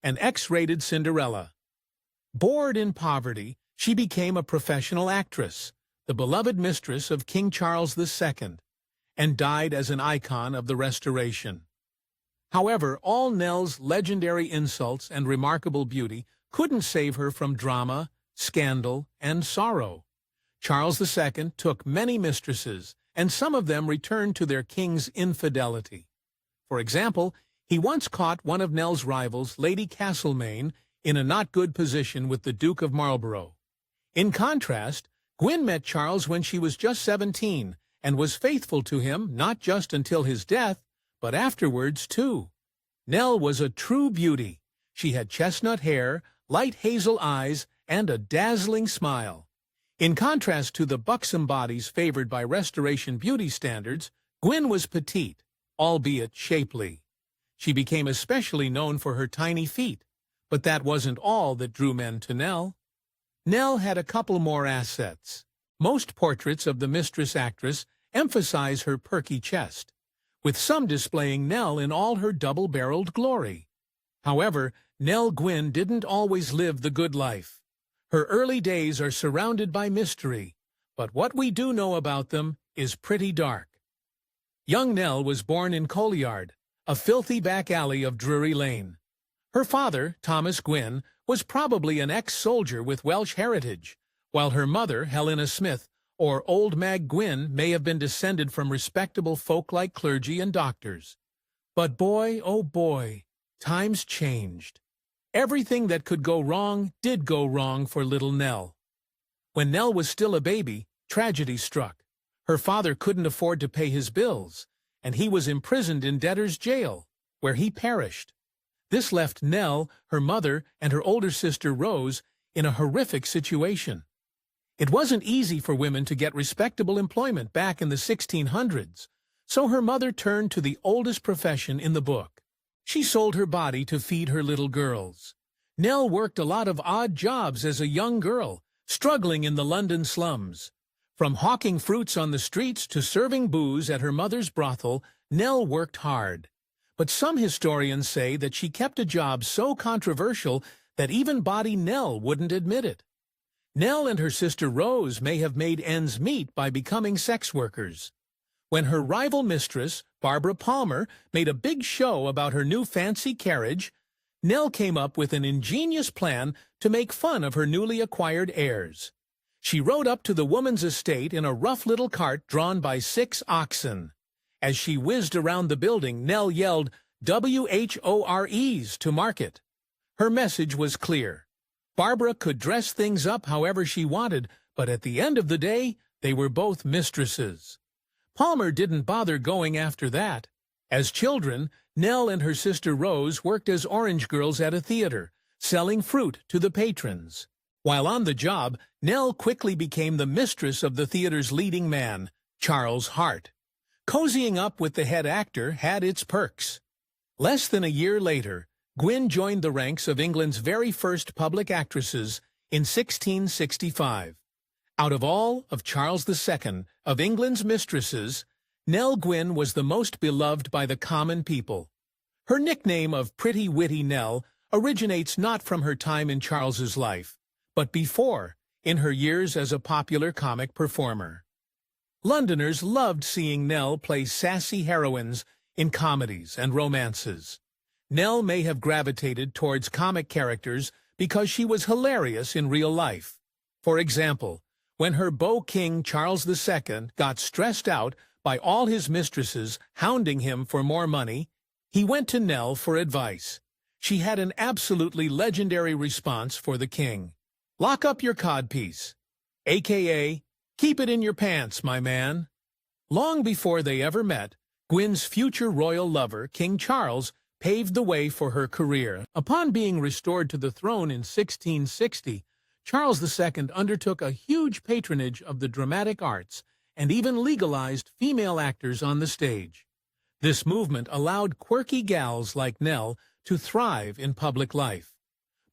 an X-rated Cinderella. Bored in poverty, she became a professional actress, the beloved mistress of King Charles II, and died as an icon of the Restoration. However, all Nell's legendary insults and remarkable beauty couldn't save her from drama, scandal, and sorrow. Charles II took many mistresses, and some of them returned to their king's infidelity. For example, he once caught one of Nell's rivals, Lady Castlemaine, in a not-good position with the Duke of Marlborough. In contrast, Gwyn met Charles when she was just 17 and was faithful to him not just until his death, but afterwards too. Nell was a true beauty. She had chestnut hair, light hazel eyes, and a dazzling smile. In contrast to the buxom bodies favored by Restoration beauty standards, Gwyn was petite, albeit shapely. She became especially known for her tiny feet, but that wasn't all that drew men to Nell. Nell had a couple more assets. Most portraits of the mistress actress emphasize her perky chest, with some displaying Nell in all her double-barreled glory. However, Nell Gwyn didn't always live the good life. Her early days are surrounded by mystery, but what we do know about them is pretty dark. Young Nell was born in Colliard, a filthy back alley of Drury Lane. Her father, Thomas Gwyn, was probably an ex-soldier with Welsh heritage, while her mother, Helena Smith, or Old Mag Gwyn, may have been descended from respectable folk like clergy and doctors. But boy, oh boy, times changed. Everything that could go wrong did go wrong for little Nell. When Nell was still a baby, tragedy struck. Her father couldn't afford to pay his bills, and he was imprisoned in debtor's jail, where he perished. This left Nell, her mother, and her older sister Rose in a horrific situation. It wasn't easy for women to get respectable employment back in the 1600s, so her mother turned to the oldest profession in the book. She sold her body to feed her little girls. Nell worked a lot of odd jobs as a young girl, struggling in the London slums. From hawking fruits on the streets to serving booze at her mother's brothel, Nell worked hard. But some historians say that she kept a job so controversial that even body Nell wouldn't admit it. Nell and her sister Rose may have made ends meet by becoming sex workers. When her rival mistress, Barbara Palmer, made a big show about her new fancy carriage, Nell came up with an ingenious plan to make fun of her newly acquired heirs. She rode up to the woman's estate in a rough little cart drawn by 6 oxen. As she whizzed around the building, Nell yelled, "WHOREs" to market. Her message was clear. Barbara could dress things up however she wanted, but at the end of the day, they were both mistresses. Palmer didn't bother going after that. As children, Nell and her sister Rose worked as orange girls at a theater, selling fruit to the patrons. While on the job, Nell quickly became the mistress of the theater's leading man, Charles Hart. Cozying up with the head actor had its perks. Less than a year later, Gwyn joined the ranks of England's very first public actresses in 1665. Out of all of Charles II, of England's mistresses, Nell Gwyn was the most beloved by the common people. Her nickname of Pretty Witty Nell originates not from her time in Charles's life, but before, in her years as a popular comic performer. Londoners loved seeing Nell play sassy heroines in comedies and romances. Nell may have gravitated towards comic characters because she was hilarious in real life. For example, when her beau king Charles II got stressed out by all his mistresses hounding him for more money, he went to Nell for advice. She had an absolutely legendary response for the king. "Lock up your codpiece," aka, "Keep it in your pants, my man." Long before they ever met, Gwyn's future royal lover, King Charles, paved the way for her career. Upon being restored to the throne in 1660, Charles II undertook a huge patronage of the dramatic arts and even legalized female actors on the stage. This movement allowed quirky gals like Nell to thrive in public life.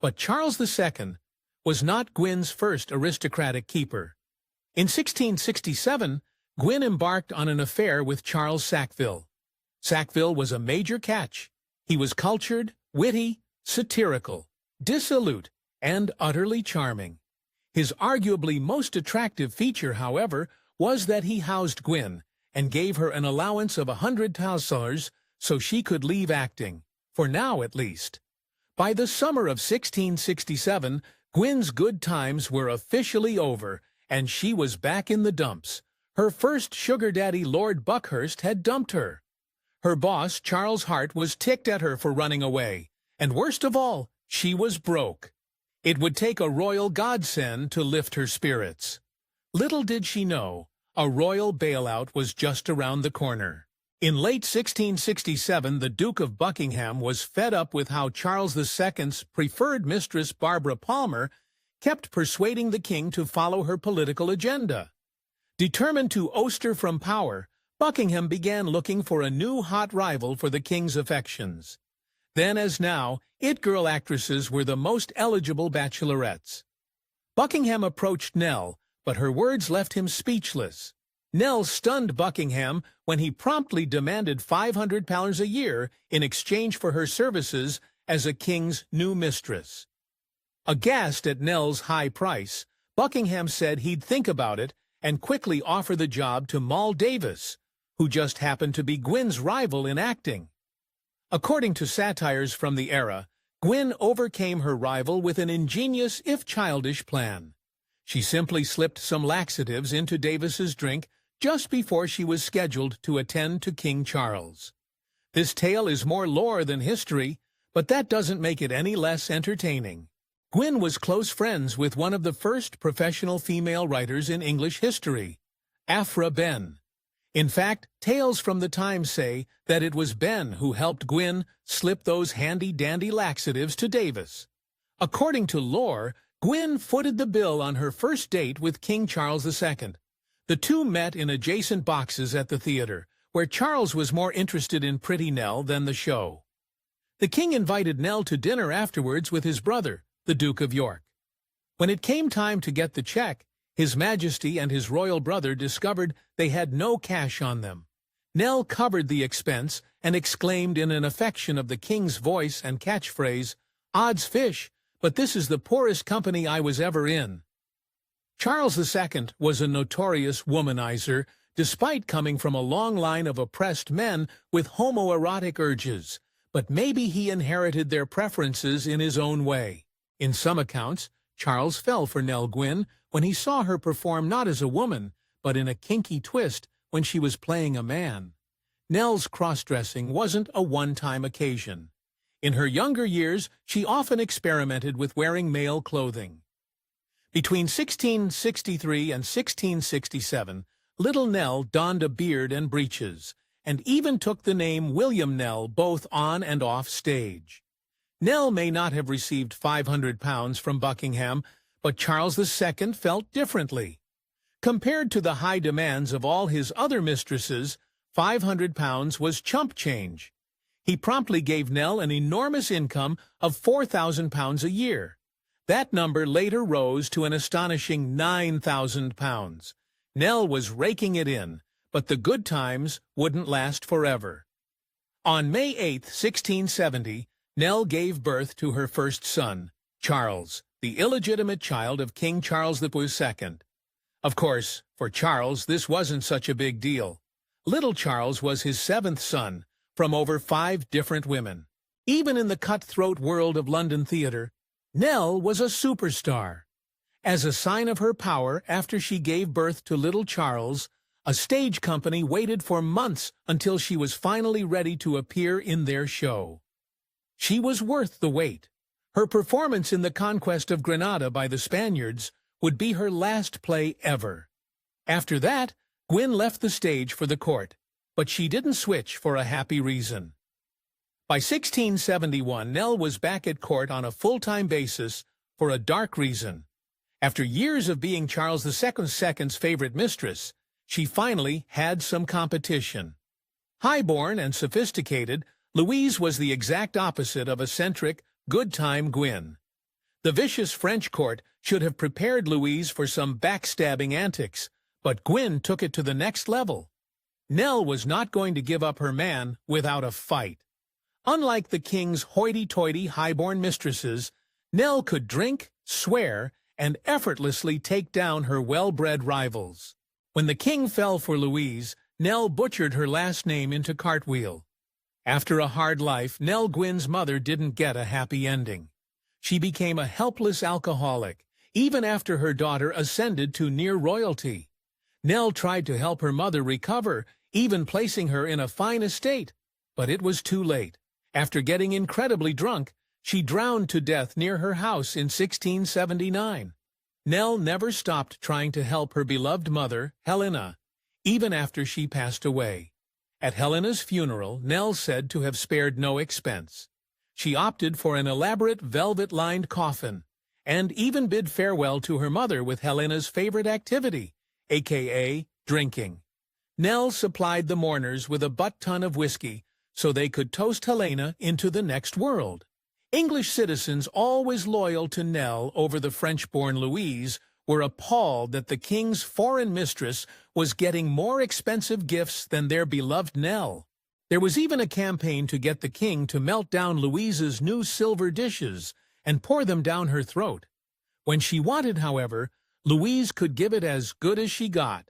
But Charles II was not Gwyn's first aristocratic keeper. In 1667, Gwyn embarked on an affair with Charles Sackville. Sackville was a major catch. He was cultured, witty, satirical, dissolute, and utterly charming. His arguably most attractive feature, however, was that he housed Gwyn and gave her an allowance of $100,000 so she could leave acting, for now at least. By the summer of 1667, Gwyn's good times were officially over, and she was back in the dumps. Her first sugar daddy, Lord Buckhurst, had dumped her. Her boss, Charles Hart, was ticked at her for running away, and worst of all, she was broke. It would take a royal godsend to lift her spirits. Little did she know, a royal bailout was just around the corner. In late 1667, the Duke of Buckingham was fed up with how Charles II's preferred mistress, Barbara Palmer, kept persuading the king to follow her political agenda. Determined to oust her from power, Buckingham began looking for a new hot rival for the king's affections. Then as now, it-girl actresses were the most eligible bachelorettes. Buckingham approached Nell, but her words left him speechless. Nell stunned Buckingham when he promptly demanded £500 a year in exchange for her services as a king's new mistress. Aghast at Nell's high price, Buckingham said he'd think about it and quickly offer the job to Moll Davis, who just happened to be Gwyn's rival in acting. According to satires from the era, Gwyn overcame her rival with an ingenious, if childish, plan. She simply slipped some laxatives into Davis's drink just before she was scheduled to attend to King Charles. This tale is more lore than history, but that doesn't make it any less entertaining. Gwyn was close friends with one of the first professional female writers in English history, Aphra Behn. In fact, tales from the time say that it was Behn who helped Gwyn slip those handy-dandy laxatives to Davis. According to lore, Gwyn footed the bill on her first date with King Charles II. The two met in adjacent boxes at the theater, where Charles was more interested in pretty Nell than the show. The king invited Nell to dinner afterwards with his brother, the Duke of York. When it came time to get the check, His Majesty and his royal brother discovered they had no cash on them. Nell covered the expense and exclaimed in an affection of the king's voice and catchphrase, "Odds fish, but this is the poorest company I was ever in." Charles II was a notorious womanizer, despite coming from a long line of oppressed men with homoerotic urges, but maybe he inherited their preferences in his own way. In some accounts, Charles fell for Nell Gwyn when he saw her perform not as a woman, but in a kinky twist when she was playing a man. Nell's cross-dressing wasn't a one-time occasion. In her younger years, she often experimented with wearing male clothing. Between 1663 and 1667, little Nell donned a beard and breeches, and even took the name William Nell both on and off stage. Nell may not have received £500 from Buckingham, but Charles II felt differently. Compared to the high demands of all his other mistresses, £500 was chump change. He promptly gave Nell an enormous income of £4,000 a year. That number later rose to an astonishing £9,000. Nell was raking it in, but the good times wouldn't last forever. On May 8, 1670, Nell gave birth to her first son, Charles, the illegitimate child of King Charles II. Of course, for Charles, this wasn't such a big deal. Little Charles was his seventh son, from over 5 different women. Even in the cutthroat world of London theatre, Nell was a superstar. As a sign of her power after she gave birth to little Charles, a stage company waited for months until she was finally ready to appear in their show. She was worth the wait. Her performance in the conquest of Granada by the Spaniards would be her last play ever. After that, Gwyn left the stage for the court, but she didn't switch for a happy reason. By 1671, Nell was back at court on a full-time basis for a dark reason. After years of being Charles II's favorite mistress, she finally had some competition. Highborn and sophisticated, Louise was the exact opposite of eccentric, good-time Gwyn. The vicious French court should have prepared Louise for some backstabbing antics, but Gwyn took it to the next level. Nell was not going to give up her man without a fight. Unlike the king's hoity-toity high-born mistresses, Nell could drink, swear, and effortlessly take down her well-bred rivals. When the king fell for Louise, Nell butchered her last name into Cartwheel. After a hard life, Nell Gwyn's mother didn't get a happy ending. She became a helpless alcoholic, even after her daughter ascended to near royalty. Nell tried to help her mother recover, even placing her in a fine estate, but it was too late. After getting incredibly drunk, she drowned to death near her house in 1679. Nell never stopped trying to help her beloved mother, Helena, even after she passed away. At Helena's funeral, Nell said to have spared no expense. She opted for an elaborate velvet-lined coffin, and even bid farewell to her mother with Helena's favorite activity, aka drinking. Nell supplied the mourners with a butt-ton of whiskey so they could toast Helena into the next world. English citizens, always loyal to Nell over the French-born Louise, were appalled that the king's foreign mistress was getting more expensive gifts than their beloved Nell. There was even a campaign to get the king to melt down Louise's new silver dishes and pour them down her throat. When she wanted, however, Louise could give it as good as she got,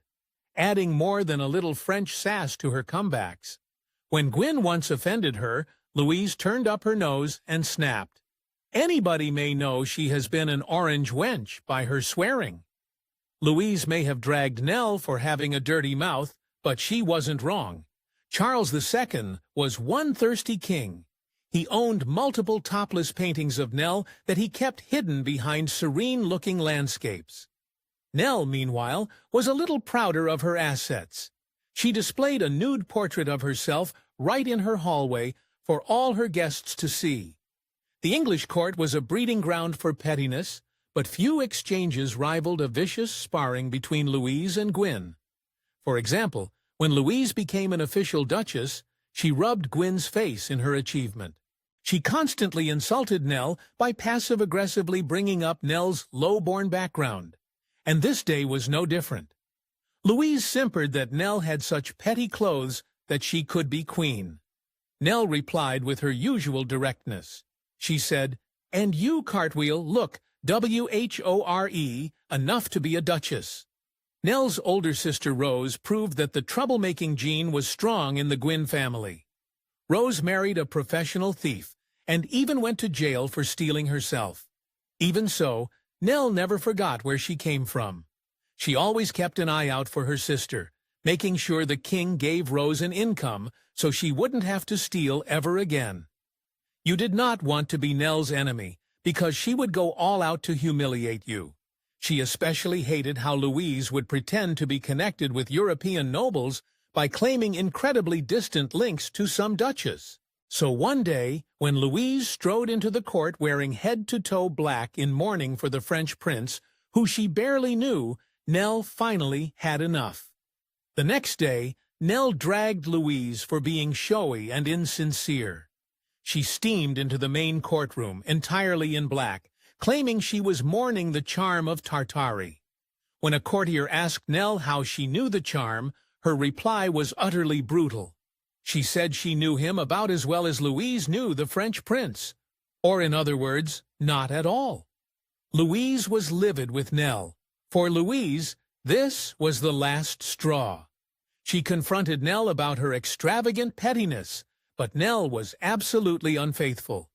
adding more than a little French sass to her comebacks. When Gwyn once offended her, Louise turned up her nose and snapped. Anybody may know she has been an orange wench by her swearing. Louise may have dragged Nell for having a dirty mouth, but she wasn't wrong. Charles II was one thirsty king. He owned multiple topless paintings of Nell that he kept hidden behind serene-looking landscapes. Nell, meanwhile, was a little prouder of her assets. She displayed a nude portrait of herself right in her hallway for all her guests to see. The English court was a breeding ground for pettiness, but few exchanges rivaled a vicious sparring between Louise and Gwyn. For example, when Louise became an official duchess, she rubbed Gwyn's face in her achievement. She constantly insulted Nell by passive-aggressively bringing up Nell's low-born background. And this day was no different. Louise simpered that Nell had such petty clothes that she could be queen. Nell replied with her usual directness. She said, "And you, Cartwheel, look, W-H-O-R-E, enough to be a duchess." Nell's older sister Rose proved that the troublemaking gene was strong in the Gwyn family. Rose married a professional thief and even went to jail for stealing herself. Even so, Nell never forgot where she came from. She always kept an eye out for her sister, making sure the king gave Rose an income so she wouldn't have to steal ever again. You did not want to be Nell's enemy, because she would go all out to humiliate you. She especially hated how Louise would pretend to be connected with European nobles by claiming incredibly distant links to some duchess. So one day, when Louise strode into the court wearing head-to-toe black in mourning for the French prince, who she barely knew, Nell finally had enough. The next day, Nell dragged Louise for being showy and insincere. She steamed into the main courtroom, entirely in black, claiming she was mourning the charm of Tartary. When a courtier asked Nell how she knew the charm, her reply was utterly brutal. She said she knew him about as well as Louise knew the French prince, or in other words, not at all. Louise was livid with Nell. For Louise, this was the last straw. She confronted Nell about her extravagant pettiness, but Nell was absolutely unfaithful.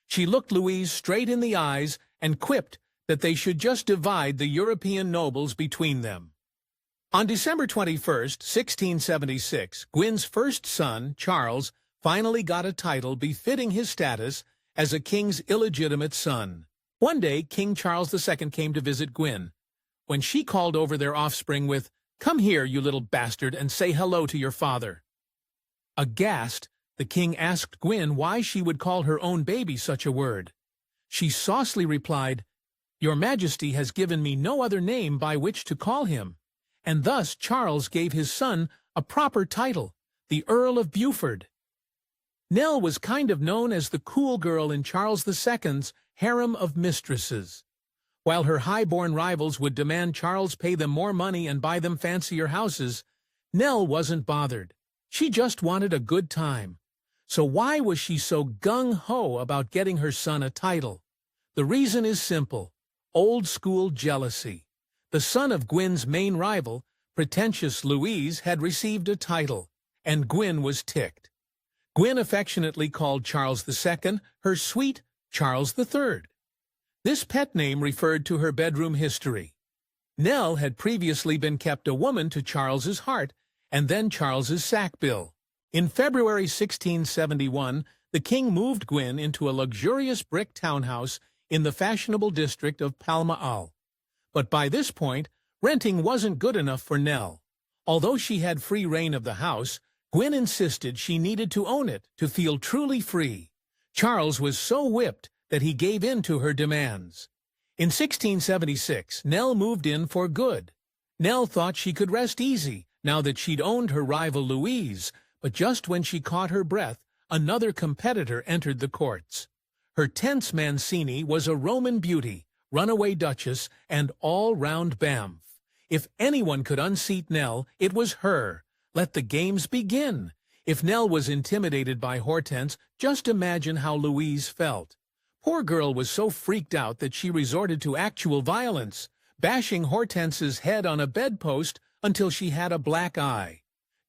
She looked Louise straight in the eyes and quipped that they should just divide the European nobles between them. On December 21st, 1676, Gwyn's first son, Charles, finally got a title befitting his status as a king's illegitimate son. One day, King Charles II came to visit Gwyn. When she called over their offspring with, "Come here, you little bastard, and say hello to your father." Aghast, the king asked Gwyn why she would call her own baby such a word. She saucily replied, "Your Majesty has given me no other name by which to call him." And thus Charles gave his son a proper title, the Earl of Beaufort. Nell was kind of known as the cool girl in Charles II's harem of mistresses. While her high-born rivals would demand Charles pay them more money and buy them fancier houses, Nell wasn't bothered. She just wanted a good time. So why was she so gung-ho about getting her son a title? The reason is simple: old-school jealousy. The son of Gwyn's main rival, pretentious Louise, had received a title, and Gwyn was ticked. Gwyn affectionately called Charles II her sweet Charles III. This pet name referred to her bedroom history. Nell had previously been kept a woman to Charles's heart, and then Charles's sack bill. In February 1671, the king moved Gwyn into a luxurious brick townhouse in the fashionable district of Pall Mall. But by this point, renting wasn't good enough for Nell. Although she had free reign of the house, Gwyn insisted she needed to own it to feel truly free. Charles was so whipped that he gave in to her demands. In 1676, Nell moved in for good. Nell thought she could rest easy now that she'd owned her rival Louise, but just when she caught her breath, another competitor entered the courts. Her tense Mancini was a Roman beauty, runaway duchess, and all-round bamf. If anyone could unseat Nell, it was her. Let the games begin. If Nell was intimidated by Hortense, just imagine how Louise felt. Poor girl was so freaked out that she resorted to actual violence, bashing Hortense's head on a bedpost until she had a black eye.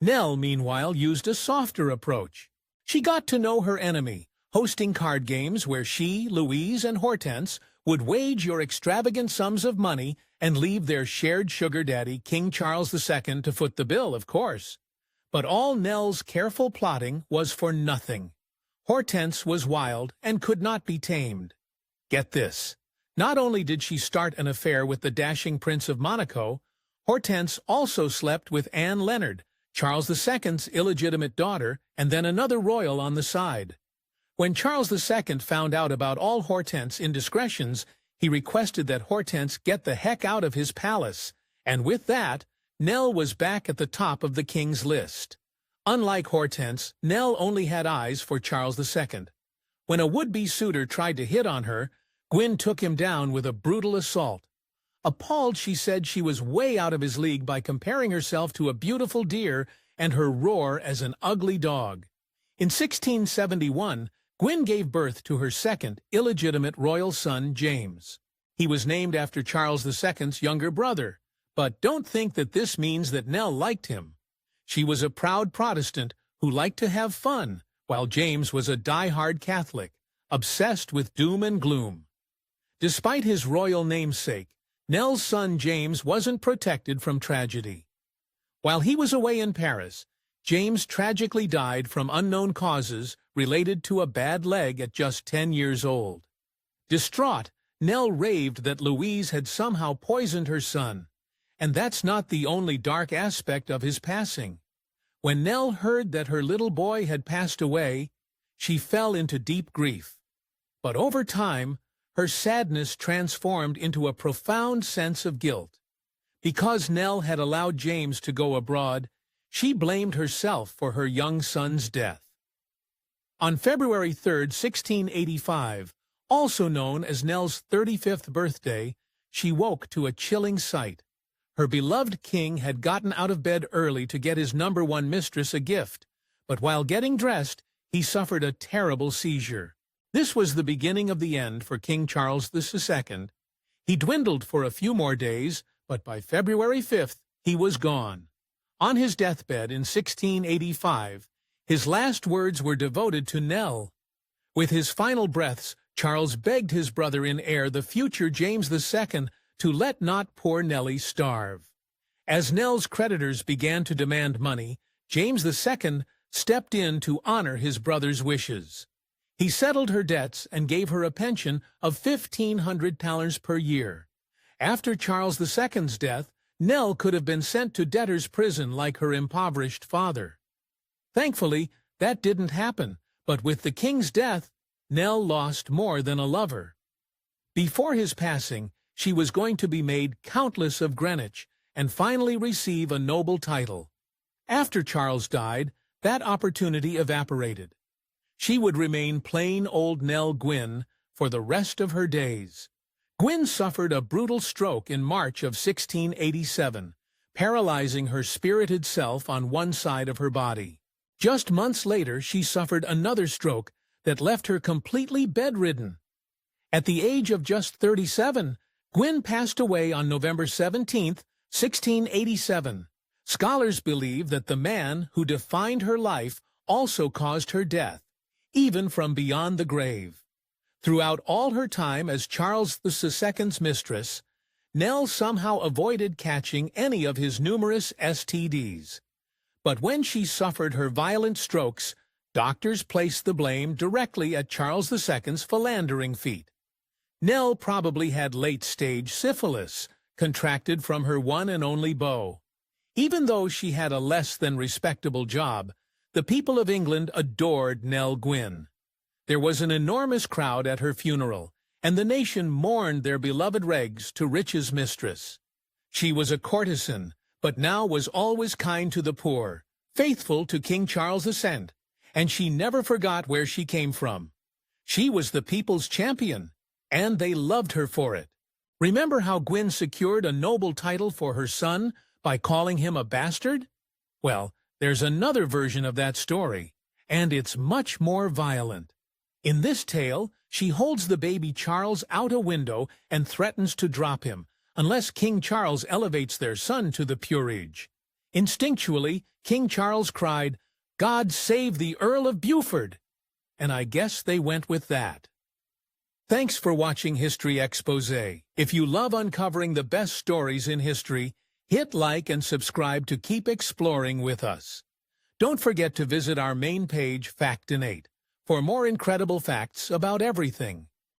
Nell, meanwhile, used a softer approach. She got to know her enemy, hosting card games where she, Louise, and Hortense would wage your extravagant sums of money and leave their shared sugar daddy, King Charles II, to foot the bill, of course. But all Nell's careful plotting was for nothing. Hortense was wild and could not be tamed. Get this. Not only did she start an affair with the dashing Prince of Monaco, Hortense also slept with Anne Leonard, Charles II's illegitimate daughter, and then another royal on the side. When Charles II found out about all Hortense's indiscretions, he requested that Hortense get the heck out of his palace, and with that, Nell was back at the top of the king's list. Unlike Hortense, Nell only had eyes for Charles II. When a would-be suitor tried to hit on her, Gwyn took him down with a brutal assault. Appalled, she said she was way out of his league by comparing herself to a beautiful deer and her roar as an ugly dog. In 1671, Gwyn gave birth to her second, illegitimate royal son, James. He was named after Charles II's younger brother, but don't think that this means that Nell liked him. She was a proud Protestant who liked to have fun, while James was a die-hard Catholic, obsessed with doom and gloom. Despite his royal namesake, Nell's son James wasn't protected from tragedy. While he was away in Paris, James tragically died from unknown causes related to a bad leg at just 10 years old. Distraught, Nell raved that Louise had somehow poisoned her son. And that's not the only dark aspect of his passing. When Nell heard that her little boy had passed away, she fell into deep grief. But over time, her sadness transformed into a profound sense of guilt. Because Nell had allowed James to go abroad, she blamed herself for her young son's death. On February 3, 1685, also known as Nell's 35th birthday, she woke to a chilling sight. Her beloved king had gotten out of bed early to get his #1 mistress a gift, but while getting dressed, he suffered a terrible seizure. This was the beginning of the end for King Charles II. He dwindled for a few more days, but by February 5th, he was gone. On his deathbed in 1685, his last words were devoted to Nell. With his final breaths, Charles begged his brother-in-heir, the future James II, to let not poor Nellie starve. As Nell's creditors began to demand money, James II stepped in to honor his brother's wishes. He settled her debts and gave her a pension of 1,500 talents per year. After Charles II's death, Nell could have been sent to debtor's prison like her impoverished father. Thankfully, that didn't happen, but with the king's death, Nell lost more than a lover. Before his passing, she was going to be made Countess of Greenwich and finally receive a noble title. After Charles died, that opportunity evaporated. She would remain plain old Nell Gwyn for the rest of her days. Gwyn suffered a brutal stroke in March of 1687, paralyzing her spirited self on one side of her body. Just months later, she suffered another stroke that left her completely bedridden. At the age of just 37, Gwyn passed away on November 17, 1687. Scholars believe that the man who defined her life also caused her death, even from beyond the grave. Throughout all her time as Charles II's mistress, Nell somehow avoided catching any of his numerous STDs. But when she suffered her violent strokes, doctors placed the blame directly at Charles II's philandering feet. Nell probably had late-stage syphilis, contracted from her one and only beau. Even though she had a less than respectable job, the people of England adored Nell Gwyn. There was an enormous crowd at her funeral, and the nation mourned their beloved regs to riches mistress. She was a courtesan, but now was always kind to the poor, faithful to King Charles II, and she never forgot where she came from. She was the people's champion, and they loved her for it. Remember how Gwyn secured a noble title for her son by calling him a bastard? Well, there's another version of that story, and it's much more violent. In this tale, she holds the baby Charles out a window and threatens to drop him, unless King Charles elevates their son to the peerage. Instinctually, King Charles cried, "God save the Earl of Beaufort!" And I guess they went with that. Thanks for watching History Exposé. If you love uncovering the best stories in history, hit like and subscribe to keep exploring with us. Don't forget to visit our main page, Factinate, for more incredible facts about everything.